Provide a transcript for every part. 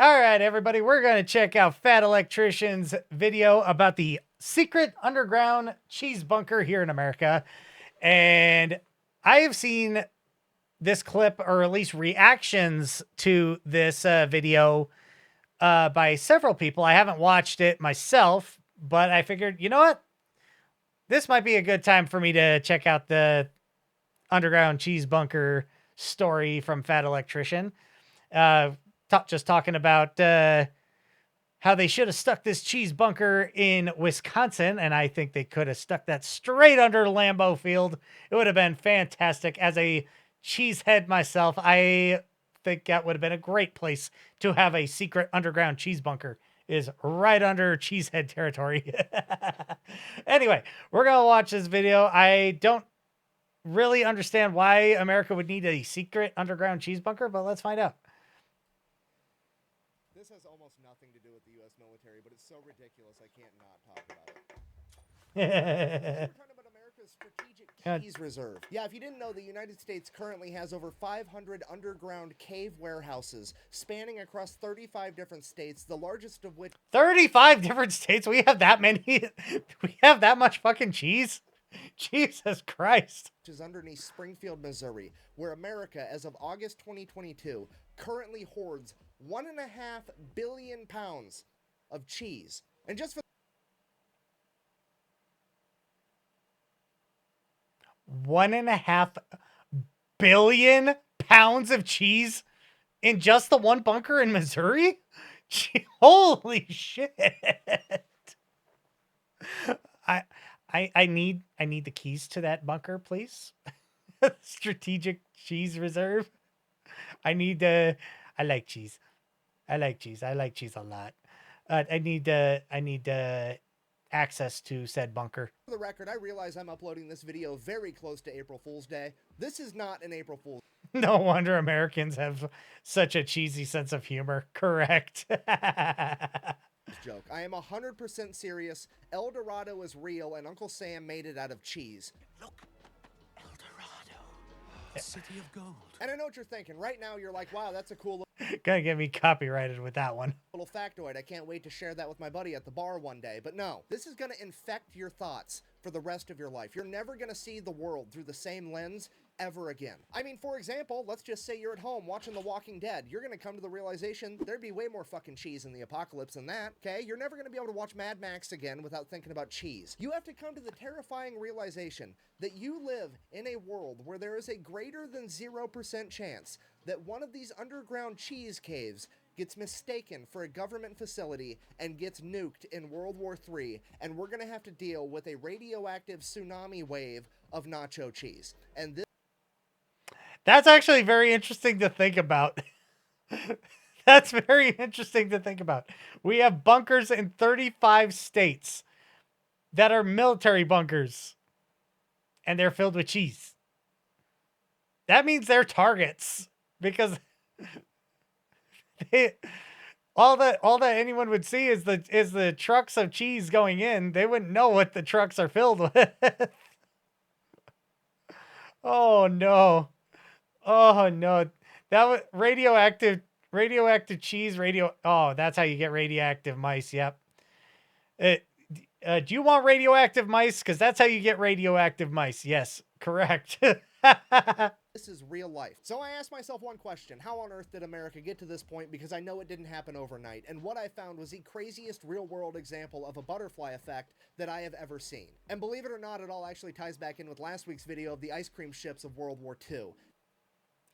All right, everybody, we're going to check out Fat Electrician's video about the secret underground cheese bunker here in America. And I have seen this clip, or at least reactions to this video by several people. I haven't watched it myself, but I figured, you know what? This might be a good time for me to check out the underground cheese bunker story from Fat Electrician. Just talking about how they should have stuck this cheese bunker in Wisconsin, and I think they could have stuck that straight under Lambeau Field. It would have been fantastic. As a cheesehead myself, I think that would have been a great place to have a secret underground cheese bunker, is right under cheesehead territory. Anyway, we're going to watch this video. I don't really understand why America would need a secret underground cheese bunker, but let's find out. This has almost nothing to do with the U.S. military, but it's so ridiculous I can't not talk about it. We're talking about America's strategic cheese reserve. Yeah, if you didn't know, the United States currently has over 500 underground cave warehouses spanning across 35 different states, the largest of which... 35 different states? We have that many? We have that much fucking cheese? Jesus Christ. Which is underneath Springfield, Missouri, where America, as of August 2022, currently hoards 1.5 billion pounds of cheese. And just for 1.5 billion pounds of cheese in just the one bunker in Missouri? Holy shit. I need the keys to that bunker, please. Strategic cheese reserve. I like cheese. I like cheese. I like cheese a lot. I need access to said bunker. For the record, I realize I'm uploading this video very close to April Fool's Day. This is not an April Fool's. No wonder Americans have such a cheesy sense of humor. Correct. Joke. I am 100% serious. El Dorado is real, and Uncle Sam made it out of cheese. Look, El Dorado, city of gold. And I know what you're thinking. Right now, you're like, wow, that's a cool Gonna get me copyrighted with that one. little factoid. I can't wait to share that with my buddy at the bar one day. But no, this is gonna infect your thoughts for the rest of your life. You're never gonna see the world through the same lens ever again. I mean, for example, let's just say you're at home watching The Walking Dead. You're gonna come to the realization there'd be way more fucking cheese in the apocalypse than that, okay? You're never gonna be able to watch Mad Max again without thinking about cheese. You have to come to the terrifying realization that you live in a world where there is a greater than 0% chance that one of these underground cheese caves gets mistaken for a government facility and gets nuked in World War III, and we're gonna have to deal with a radioactive tsunami wave of nacho cheese. And this... That's actually very interesting to think about. That's very interesting to think about. We have bunkers in 35 states that are military bunkers, and they're filled with cheese. That means they're targets, because all that anyone would see is the trucks of cheese going in. They wouldn't know what the trucks are filled with. Oh no. Oh no. That was radioactive cheese, oh, that's how you get radioactive mice. Yep. Do you want radioactive mice? Because that's how you get radioactive mice. Yes, correct. This is real life. So I asked myself one question. How on earth did America get to this point? Because I know it didn't happen overnight. And what I found was the craziest real-world example of a butterfly effect that I have ever seen. And believe it or not, it all actually ties back in with last week's video of the ice cream ships of World War II.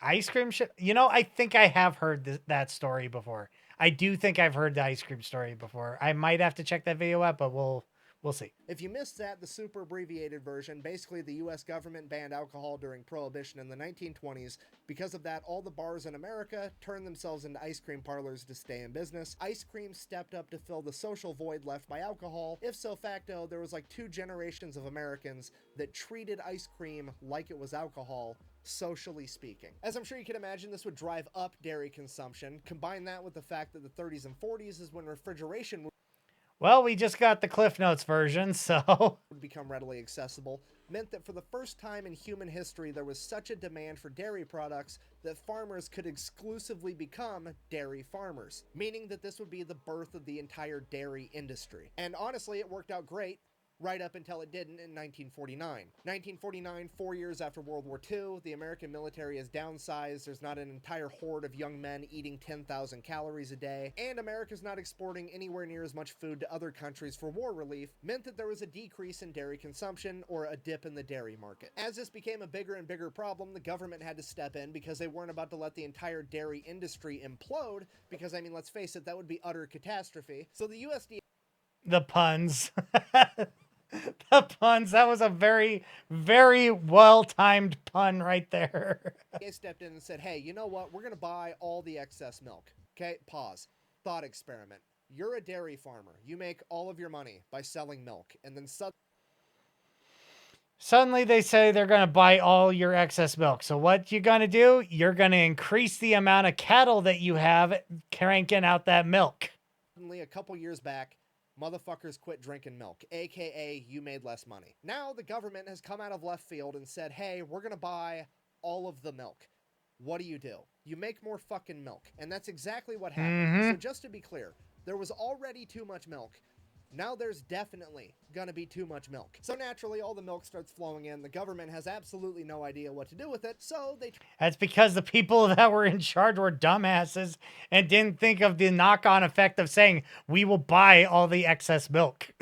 Ice cream ship? You know, I think I have heard that story before. I do think I've heard the ice cream story before. I might have to check that video out, but we'll see. If you missed that, the super abbreviated version, basically the U.S. government banned alcohol during Prohibition in the 1920s. Because of that, all the bars in America turned themselves into ice cream parlors to stay in business. Ice cream stepped up to fill the social void left by alcohol. If so facto, there was like 2 generations of Americans that treated ice cream like it was alcohol, socially speaking. As I'm sure you can imagine, this would drive up dairy consumption. Combine that with the fact that the 30s and 40s is when refrigeration Well, we just got the Cliff Notes version, so would become readily accessible meant that for the first time in human history there was such a demand for dairy products that farmers could exclusively become dairy farmers, meaning that this would be the birth of the entire dairy industry. And honestly, it worked out great. Right up until it didn't in 1949. 1949, 4 years after World War II, the American military is downsized, there's not an entire horde of young men eating 10,000 calories a day, and America's not exporting anywhere near as much food to other countries for war relief, meant that there was a decrease in dairy consumption, or a dip in the dairy market. As this became a bigger and bigger problem, the government had to step in because they weren't about to let the entire dairy industry implode, because, I mean, let's face it, that would be utter catastrophe. So the USDA... the puns. The puns. That was a very, very well-timed pun right there. They stepped in and said, hey, you know what? We're going to buy all the excess milk. Okay, pause. Thought experiment. You're a dairy farmer. You make all of your money by selling milk. And then suddenly they say they're going to buy all your excess milk. So what you going to do? You're going to increase the amount of cattle that you have cranking out that milk. Suddenly, a couple years back, motherfuckers quit drinking milk, aka you made less money. Now the government has come out of left field and said, hey, we're gonna buy all of the milk. What do? You make more fucking milk. And that's exactly what happened. So just to be clear, there was already too much milk. Now there's definitely gonna be too much milk. So naturally, all the milk starts flowing in. The government has absolutely no idea what to do with it, so they... That's because the people that were in charge were dumbasses and didn't think of the knock-on effect of saying, we will buy all the excess milk.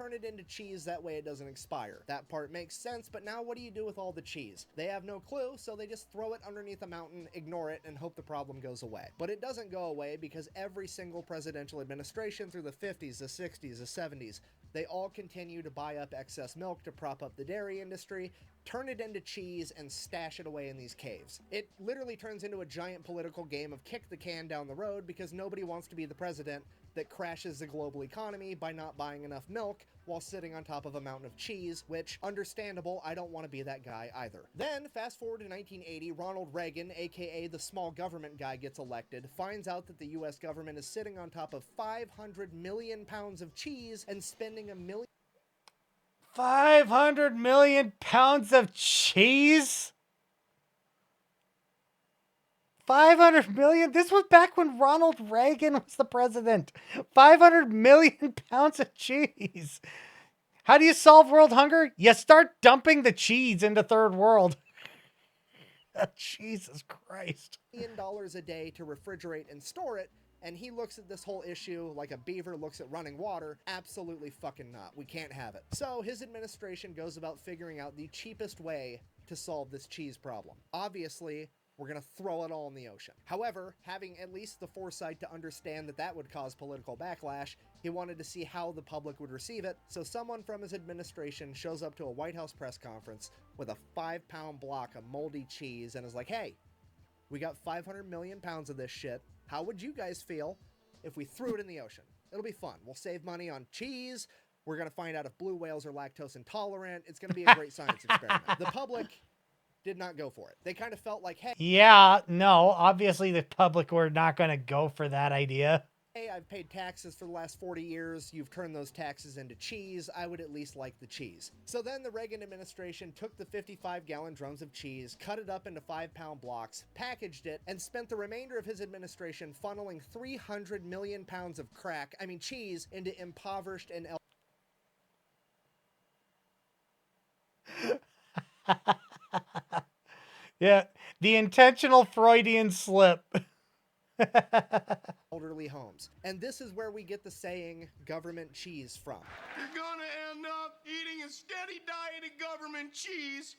turn it into cheese, that way it doesn't expire. That part makes sense, but now what do you do with all the cheese? They have no clue, so they just throw it underneath a mountain, ignore it, and hope the problem goes away. But it doesn't go away because every single presidential administration through the 50s, the 60s, the 70s, they all continue to buy up excess milk to prop up the dairy industry, turn it into cheese, and stash it away in these caves. It literally turns into a giant political game of kick the can down the road because nobody wants to be the president that crashes the global economy by not buying enough milk while sitting on top of a mountain of cheese, which, understandable, I don't want to be that guy either. Then, fast forward to 1980, Ronald Reagan, aka the small government guy, gets elected, finds out that the US government is sitting on top of 500 million pounds of cheese and spending $1 million... 500 million pounds of cheese? 500 million? This was back when Ronald Reagan was the president. 500 million pounds of cheese. How do you solve world hunger? You start dumping the cheese into third world. Jesus Christ. $1 million a day to refrigerate and store it, and he looks at this whole issue like a beaver looks at running water. Absolutely fucking not. We can't have it. So his administration goes about figuring out the cheapest way to solve this cheese problem. Obviously, we're going to throw it all in the ocean. However, having at least the foresight to understand that that would cause political backlash, he wanted to see how the public would receive it, so someone from his administration shows up to a White House press conference with a 5-pound block of moldy cheese and is like, hey, we got 500 million pounds of this shit. How would you guys feel if we threw it in the ocean? It'll be fun. We'll save money on cheese. We're going to find out if blue whales are lactose intolerant. It's going to be a great science experiment. The public did not go for it. They kind of felt like, hey... Yeah, no, obviously the public were not going to go for that idea. Hey, I've paid taxes for the last 40 years. You've turned those taxes into cheese. I would at least like the cheese. So then the Reagan administration took the 55-gallon drums of cheese, cut it up into 5-pound blocks, packaged it, and spent the remainder of his administration funneling 300 million pounds of cheese into impoverished and... Yeah, the intentional Freudian slip. elderly homes. And this is where we get the saying, government cheese, from. You're gonna end up eating a steady diet of government cheese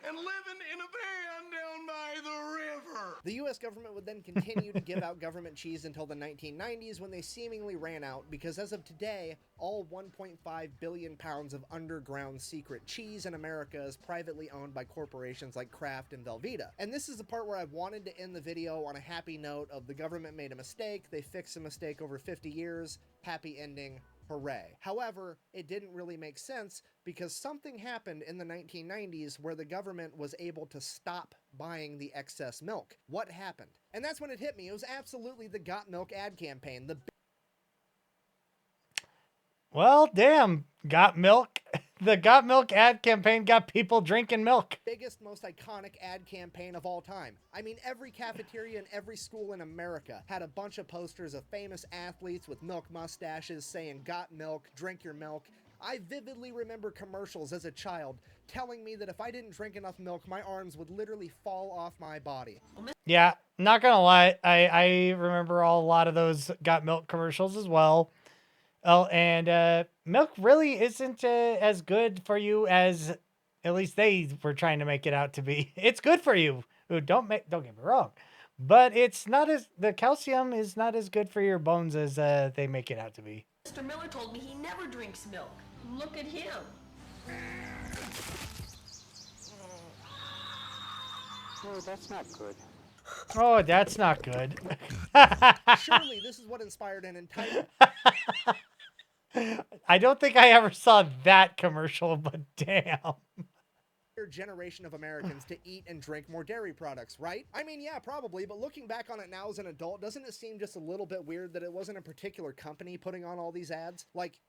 and living in a van down by the river. The US government would then continue to give out government cheese until the 1990s when they seemingly ran out, because as of today, all 1.5 billion pounds of underground secret cheese in America is privately owned by corporations like Kraft and Velveeta. And this is the part where I wanted to end the video on a happy note of the government made a mistake, they fixed a mistake over 50 years, happy ending, hooray. However, it didn't really make sense because something happened in the 1990s where the government was able to stop buying the excess milk. What happened? And that's when it hit me. It was absolutely the Got Milk ad campaign. Well, damn. Got milk. The Got Milk ad campaign got people drinking milk. Biggest, most iconic ad campaign of all time. I mean, every cafeteria and every school in America had a bunch of posters of famous athletes with milk mustaches saying, "Got milk, drink your milk." I vividly remember commercials as a child telling me that if I didn't drink enough milk, my arms would literally fall off my body. Yeah, not gonna lie. I remember a lot of those Got Milk commercials as well. Oh, and milk really isn't as good for you as at least they were trying to make it out to be. It's good for you. Ooh, don't get me wrong, but it's not as the calcium is not as good for your bones as they make it out to be. Mr. Miller told me he never drinks milk. Look at him. Oh, that's not good. Oh, that's not good. Surely this is what inspired an entire I don't think I ever saw that commercial, but damn. generation of Americans to eat and drink more dairy products, right? I mean, yeah, probably, but looking back on it now as an adult, doesn't it seem just a little bit weird that it wasn't a particular company putting on all these ads? Like,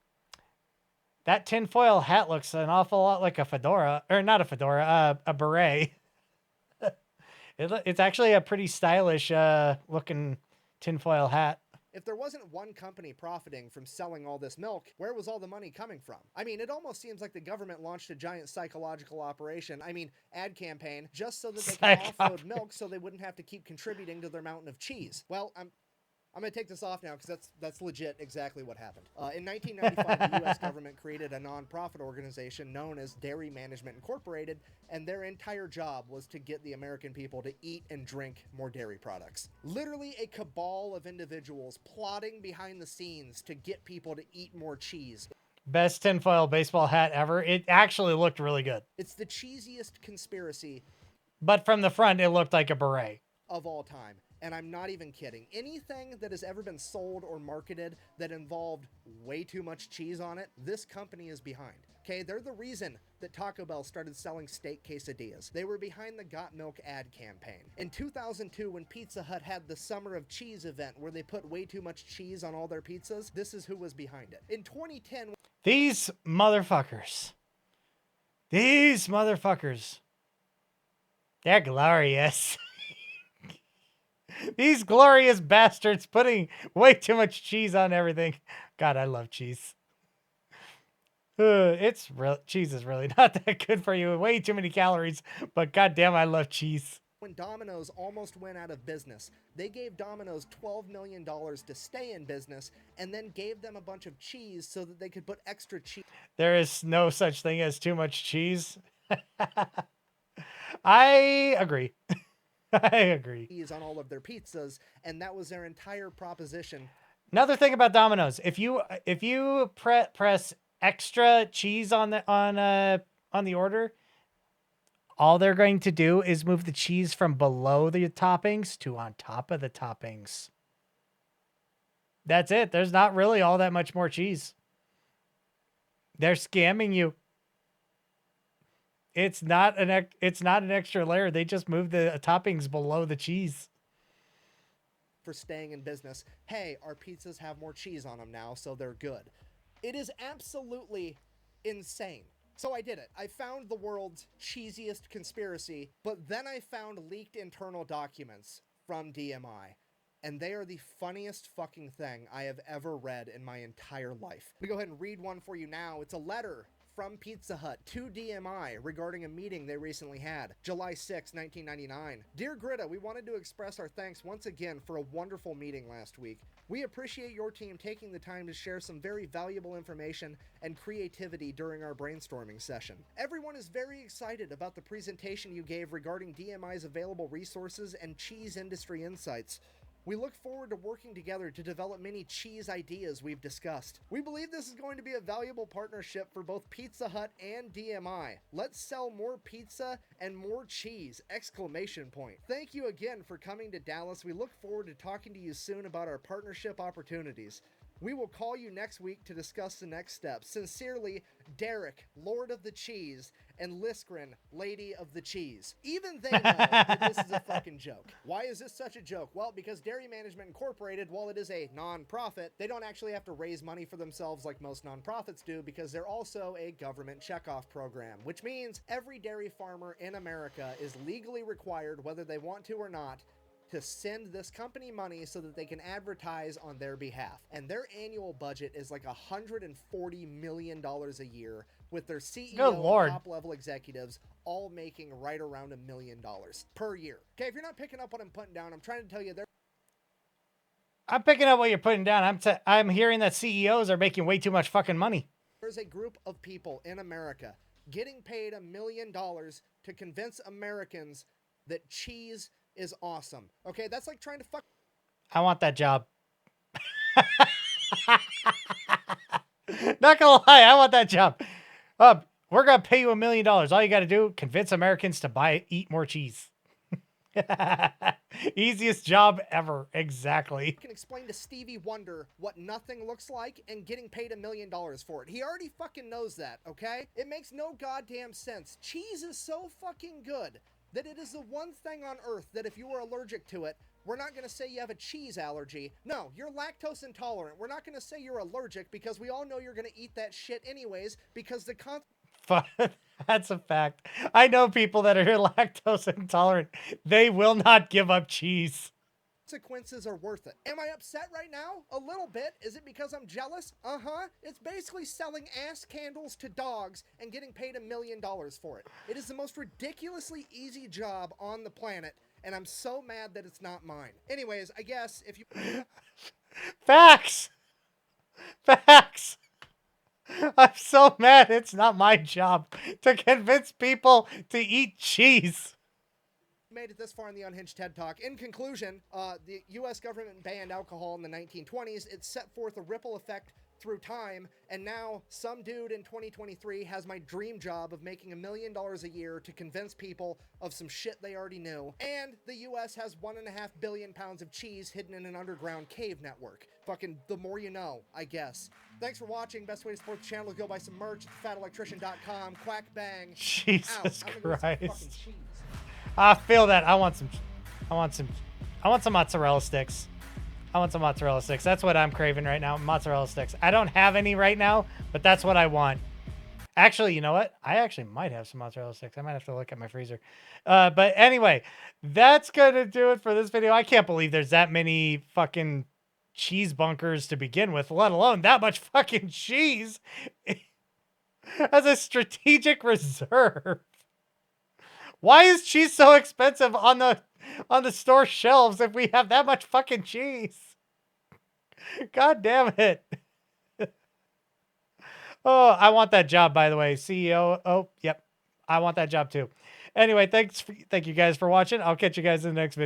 That tinfoil hat looks an awful lot like a fedora, or not a fedora, a beret. It's actually a pretty stylish looking tinfoil hat. if there wasn't one company profiting from selling all this milk, where was all the money coming from? I mean, it almost seems like the government launched a giant psychological operation, ad campaign, just so that they could offload milk so they wouldn't have to keep contributing to their mountain of cheese. Well, I'm going to take this off now because that's legit exactly what happened. In 1995, the U.S. government created a nonprofit organization known as Dairy Management Incorporated, and their entire job was to get the American people to eat and drink more dairy products. Literally a cabal of individuals plotting behind the scenes to get people to eat more cheese. Best tinfoil baseball hat ever. It actually looked really good. It's the cheesiest conspiracy But from the front, it looked like a beret. of all time. And I'm not even kidding. Anything that has ever been sold or marketed that involved way too much cheese on it, this company is behind. Okay, they're the reason that Taco Bell started selling steak quesadillas. They were behind the Got Milk ad campaign. In 2002, when Pizza Hut had the Summer of Cheese event where they put way too much cheese on all their pizzas, this is who was behind it. In 2010... These motherfuckers. They're glorious. These glorious bastards putting way too much cheese on everything. God, I love cheese. Cheese is really not that good for you. Way too many calories, but goddamn, I love cheese. When Domino's almost went out of business, they gave Domino's $12 million to stay in business and then gave them a bunch of cheese so that they could put extra cheese. There is no such thing as too much cheese. I agree. I agree. Cheese on all of their pizzas, and that was their entire proposition. Another thing about Domino's, if you press extra cheese on the order, all they're going to do is move the cheese from below the toppings to on top of the toppings. That's it. There's not really all that much more cheese. They're scamming you. It's not an extra layer. They just move the toppings below the cheese. For staying in business, hey, our pizzas have more cheese on them now, so they're good. It is absolutely insane. So I did it. I found the world's cheesiest conspiracy, but then I found leaked internal documents from DMI. And they are the funniest fucking thing I have ever read in my entire life. I'm gonna go ahead and read one for you now. It's a letter from Pizza Hut to DMI regarding a meeting they recently had. July 6, 1999. Dear Greta, we wanted to express our thanks once again for a wonderful meeting last week. We appreciate your team taking the time to share some very valuable information and creativity during our brainstorming session. Everyone is very excited about the presentation you gave regarding DMI's available resources and cheese industry insights. We look forward to working together to develop many cheese ideas we've discussed. We believe this is going to be a valuable partnership for both Pizza Hut and DMI. Let's sell more pizza and more cheese! Exclamation point. Thank you again for coming to Dallas. We look forward to talking to you soon about our partnership opportunities. We will call you next week to discuss the next steps. Sincerely, Derek, Lord of the Cheese, and Liskrin, Lady of the Cheese. Even they know that this is a fucking joke. Why is this such a joke? Well, because Dairy Management Incorporated, while it is a non-profit, they don't actually have to raise money for themselves like most non-profits do, because they're also a government checkoff program, which means every dairy farmer in America is legally required, whether they want to or not, to send this company money so that they can advertise on their behalf. And their annual budget is like $140 million a year, with their CEO and top-level executives all making right around $1 million per year. Okay, if you're not picking up what I'm putting down, I'm trying to tell you I'm picking up what you're putting down. I'm hearing that CEOs are making way too much fucking money. there's a group of people in America getting paid $1 million to convince Americans that cheese is awesome. Okay, that's like trying to fuck. I want that job. Not gonna lie, I want that job. We're gonna pay you $1 million. All you gotta do, convince Americans to eat more cheese. Easiest job ever. Exactly. Can explain to Stevie Wonder what nothing looks like and getting paid $1 million for it. He already fucking knows that, okay? It makes no goddamn sense. Cheese is so fucking good that it is the one thing on earth that if you were allergic to it, we're not going to say you have a cheese allergy. No, you're lactose intolerant. We're not going to say you're allergic because we all know you're going to eat that shit anyways because the That's a fact. I know people that are lactose intolerant. They will not give up cheese. consequences are worth it. Am I upset right now? A little bit. Is it because I'm jealous? Uh-huh. It's basically selling ass candles to dogs and getting paid $1 million for it. It is the most ridiculously easy job on the planet, and I'm so mad that it's not mine. Anyways, I guess if you... Facts! Facts! I'm so mad it's not my job to convince people to eat cheese. Made it this far in the Unhinged TED Talk. In conclusion, the U.S. government banned alcohol in the 1920s. It set forth a ripple effect through time, and now some dude in 2023 has my dream job of making $1 million a year to convince people of some shit they already knew. And the U.S. has 1.5 billion pounds of cheese hidden in an underground cave network. Fucking the more you know, I guess. Thanks for watching. Best way to support the channel is go buy some merch at fatelectrician.com. Quack bang. Jesus Christ. I feel that. I want some mozzarella sticks. I want some mozzarella sticks. That's what I'm craving right now. Mozzarella sticks. I don't have any right now, but that's what I want. Actually, you know what? I actually might have some mozzarella sticks. I might have to look at my freezer. But anyway, that's going to do it for this video. I can't believe there's that many fucking cheese bunkers to begin with, let alone that much fucking cheese as a strategic reserve. Why is cheese so expensive on the store shelves if we have that much fucking cheese? God damn it. Oh, I want that job, by the way. CEO. Oh, yep. I want that job too. Anyway, thank you guys for watching. I'll catch you guys in the next video.